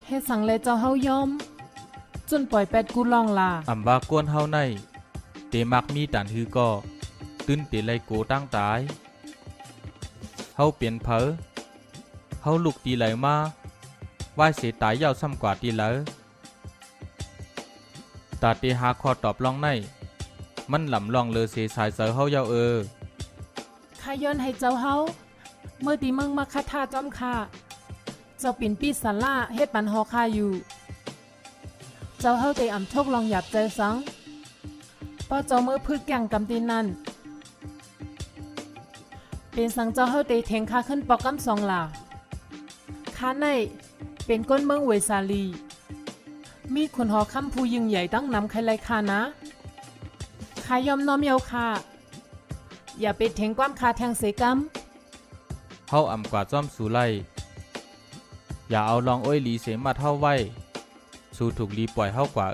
เฮ็ดสังเลเจ้าเฮายอมจนปล่อยแปดกูลองลาอำบากวนเฮาในเตมักมีตันฮือก็ตื้นเตไลโกตั้งตายเฮาเปลี่ยนเผอเฮาลุกตีไหลมาว่าเสตายยาวซ้ำกว่าตีเหลอตาเตหาข้อตอบลองในมันหลำลองเลอเสสายเสอเฮายาวข้าย้อนให้เจ้าเฮาเมื่อตีมึงมาคาถาจอมข้าเจ้าปิ่นปีศาจล่าเฮ็ดปันหอข้าอยู่เจ้าเฮาเตอำโชคลองหยับใจสังป้อเจ้าเมื่อพึกแก่งกำตีนั่นเป็นสังเจ้าเฮาเตแทงข้าขึ้นปอกกำสองหล่าข้าในเป็นก้นเมืองเวสาลีมีคนหอคำผู้ยิ่งใหญ่ตั้งนำใครไล่ข้านะข้ายอมน้อมเยาข้าอย่าไปแทงความข้าแทงเสกเฮาอำกว่าจ้อมสู่ไล่อย่าเอาลองอ้อยหลีเสมาเท่าไว้สู่ถูกลีปล่อยเฮากว่า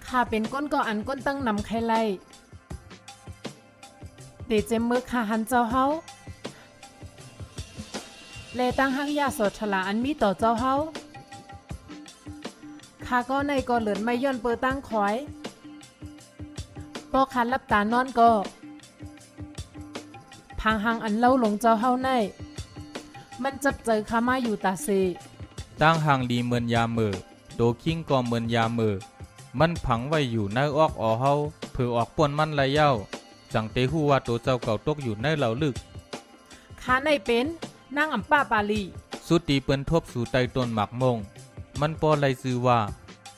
ข้าเป็นก้นก็อันก้นตั้งนำใครไล่เดเจมเมื่อข้าหันเจ้าเฮาและตั้งหักยาสดฉลาอันมีต่อเจ้าเฮาข้าก็ในก็เหลือนไม่ย่อนเปิดตั้งคอยปอคันรับตานอนก็พังหังอันเล่าหลงเจ้าเฮาในมันจับเจอข้ามาอยู่ตาเซตั้งหางดีเหมือนยาเมอโตคิงก็เหมือนยาเมอมันผังไว้อยู่ในออกอเฮาเผื่อออกป่วนมันไรเย้าจังเตหูว่าตัวเจ้าเก่าตกอยู่ในเหล่าลึกข้าในเป็นนางอัมป้าปาลีสุดตีเปิ้นทบสู่ใต้ต้นหมากมงมันปอไรซื้อว่า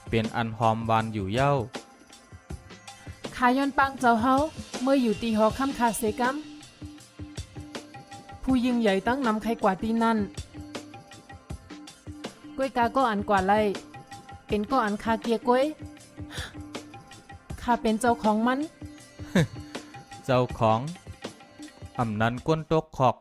เป็นอันหอมหวานอยู่เย้าข้าย้อนปังเจ้าเฮาเมื่ออยู่ตีหอคำคาเซกัมผู้ยิ่งใหญ่ตั้งนำใครกว่าตีนั่นก้วยกาก็อันกว่าไล่เป็นก็อันคาเกียก้วยข้าเป็นเจ้าของมัน เจ้าของอำนั้นก้นตกขอก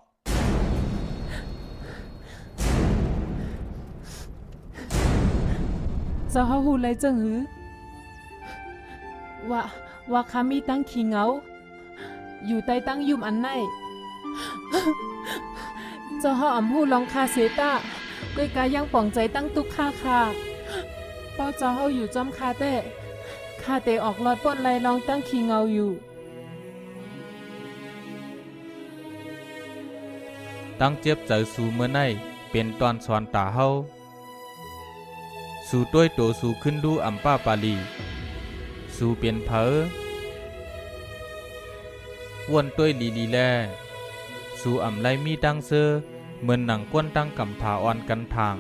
เจ้าเฮาหูไรจังหือว่าข้ามีตั้งขี้เหงาอยู่ใต้ตั้งยุ่มอันไหน เจ้าเฮาอ่ำหูลองคาเซตาก้วยกายังป่องใจตั้งตุกค่าป้อเจ้าเฮาอยู่จอมคาเต้ข้าเตออกลอดป้นไรลองตั้งขี้เงาอยู่ตั้งเจ็บใจสู่เมื่อในเป็นตอนสอนตาเฮาสู่ต้วยโตสู่ขึ้นดูอัมป้าปาลีสู่เปลี่ยนเผอวนต้วยลีแลสู่อ่ำไลมีดังเซอเหมือนหนังก้นตั้งกำถาอ่อนกันทาง